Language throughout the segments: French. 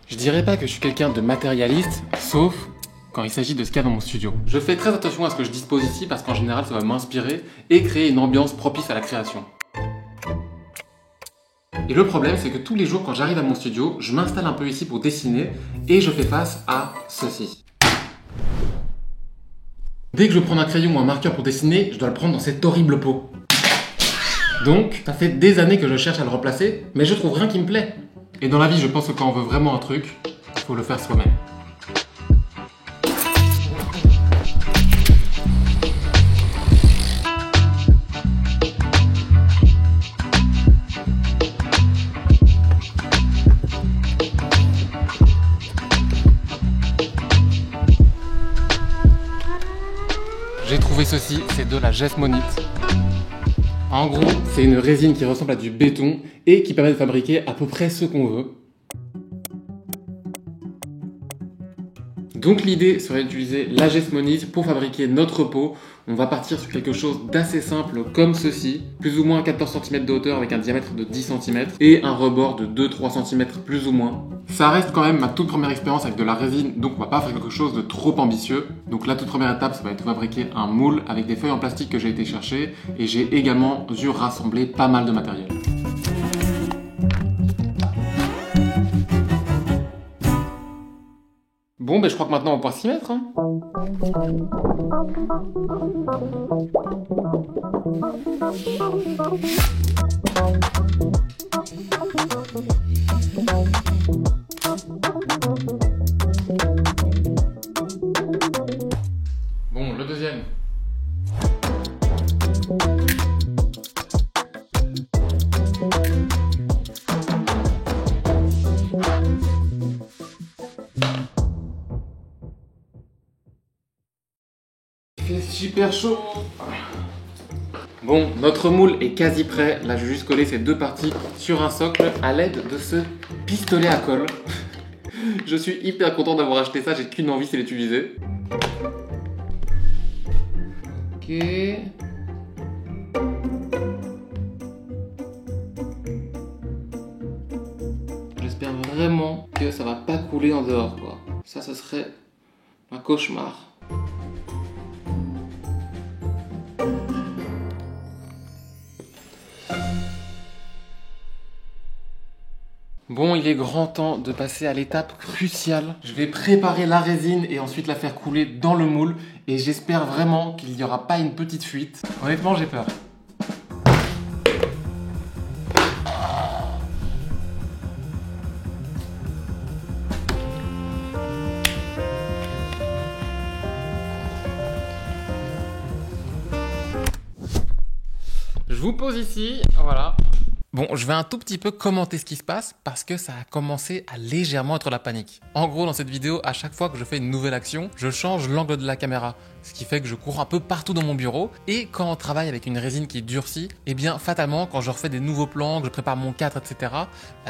Je dirais pas que je suis quelqu'un de matérialiste, sauf quand il s'agit de ce qu'il y a dans mon studio. Je fais très attention à ce que je dispose ici parce qu'en général ça va m'inspirer et créer une ambiance propice à la création. Et le problème c'est que tous les jours quand j'arrive à mon studio, je m'installe un peu ici pour dessiner et je fais face à ceci. Dès que je prends un crayon ou un marqueur pour dessiner, je dois le prendre dans cette horrible pot. Donc, ça fait des années que je cherche à le remplacer, mais je trouve rien qui me plaît. Et dans la vie, je pense que quand on veut vraiment un truc, il faut le faire soi-même. J'ai trouvé ceci, c'est de la gessmonite. En gros, c'est une résine qui ressemble à du béton et qui permet de fabriquer à peu près ce qu'on veut. Donc l'idée serait d'utiliser la gessmonite pour fabriquer notre pot. On va partir sur quelque chose d'assez simple comme ceci, plus ou moins 14 cm de hauteur avec un diamètre de 10 cm et un rebord de 2-3 cm plus ou moins. Ça reste quand même ma toute première expérience avec de la résine, donc on va pas faire quelque chose de trop ambitieux. Donc la toute première étape, ça va être de fabriquer un moule avec des feuilles en plastique que j'ai été chercher et j'ai également dû rassembler pas mal de matériel. Bon, ben je crois que maintenant on va pouvoir s'y mettre. Hein. Bon, le deuxième. Il fait super chaud. Bon, notre moule est quasi prêt. Là, je vais juste coller ces deux parties sur un socle à l'aide de ce pistolet à colle. Je suis hyper content d'avoir acheté ça, j'ai qu'une envie, c'est l'utiliser. Ok. J'espère vraiment que ça va pas couler en dehors, quoi. Ça, ce serait un cauchemar. Bon, il est grand temps de passer à l'étape cruciale. Je vais préparer la résine et ensuite la faire couler dans le moule. Et j'espère vraiment qu'il n'y aura pas une petite fuite. Honnêtement, j'ai peur. Je vous pose ici, voilà. Bon, je vais un tout petit peu commenter ce qui se passe parce que ça a commencé à légèrement être la panique. En gros, dans cette vidéo, à chaque fois que je fais une nouvelle action, je change l'angle de la caméra. Ce qui fait que je cours un peu partout dans mon bureau. Et quand on travaille avec une résine qui durcit, eh bien, fatalement, quand je refais des nouveaux plans, que je prépare mon cadre, etc.,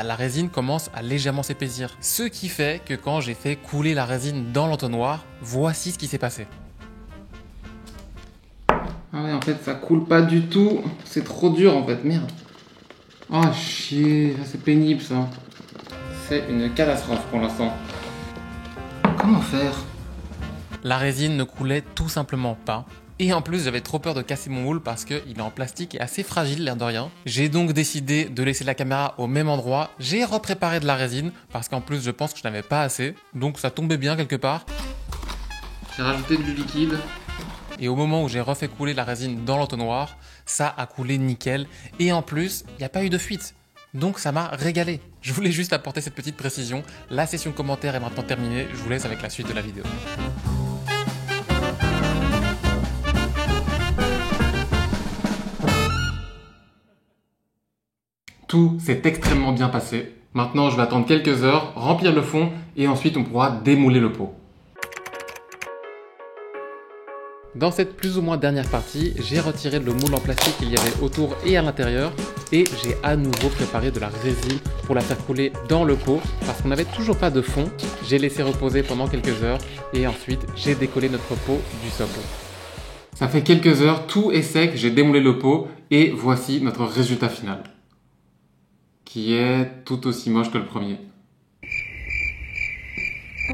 la résine commence à légèrement s'épaissir. Ce qui fait que quand j'ai fait couler la résine dans l'entonnoir, voici ce qui s'est passé. Ah ouais, en fait, ça coule pas du tout. C'est trop dur, en fait. Merde. Oh chier, ça c'est pénible ça. C'est une catastrophe pour l'instant. Comment faire? La résine ne coulait tout simplement pas. Et en plus j'avais trop peur de casser mon moule parce qu'il est en plastique et assez fragile l'air de rien. J'ai donc décidé de laisser la caméra au même endroit. J'ai repréparé de la résine parce qu'en plus je pense que je n'avais pas assez. Donc ça tombait bien quelque part. J'ai rajouté du liquide. Et au moment où j'ai refait couler la résine dans l'entonnoir, ça a coulé nickel. Et en plus, il n'y a pas eu de fuite. Donc ça m'a régalé. Je voulais juste apporter cette petite précision. La session commentaire est maintenant terminée. Je vous laisse avec la suite de la vidéo. Tout s'est extrêmement bien passé. Maintenant, je vais attendre quelques heures, remplir le fond et ensuite on pourra démouler le pot. Dans cette plus ou moins dernière partie, j'ai retiré le moule en plastique qu'il y avait autour et à l'intérieur et j'ai à nouveau préparé de la résine pour la faire couler dans le pot parce qu'on n'avait toujours pas de fond. J'ai laissé reposer pendant quelques heures et ensuite j'ai décollé notre pot du socle. Ça fait quelques heures, tout est sec, j'ai démoulé le pot et voici notre résultat final qui est tout aussi moche que le premier.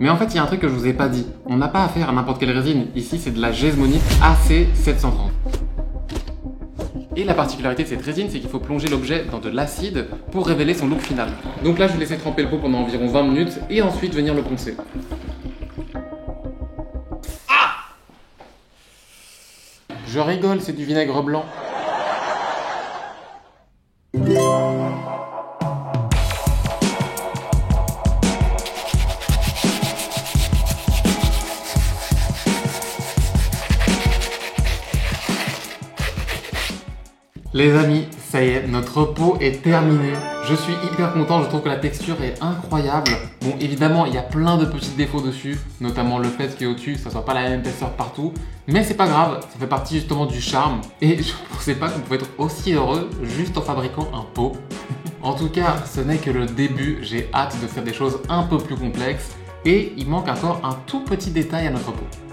Mais en fait, il y a un truc que je vous ai pas dit. On n'a pas affaire à n'importe quelle résine. Ici, c'est de la Gesmonite AC730. Et la particularité de cette résine, c'est qu'il faut plonger l'objet dans de l'acide pour révéler son look final. Donc là, je vais laisser tremper le pot pendant environ 20 minutes et ensuite venir le poncer. Ah! Je rigole, c'est du vinaigre blanc. Les amis, ça y est, notre pot est terminé. Je suis hyper content, je trouve que la texture est incroyable. Bon, évidemment, il y a plein de petits défauts dessus, notamment le fait qu'il y ait au-dessus, que ça soit pas la même épaisseur partout. Mais c'est pas grave, ça fait partie justement du charme. Et je pensais pas qu'on pouvait être aussi heureux juste en fabriquant un pot. En tout cas, ce n'est que le début, j'ai hâte de faire des choses un peu plus complexes. Et il manque encore un tout petit détail à notre pot.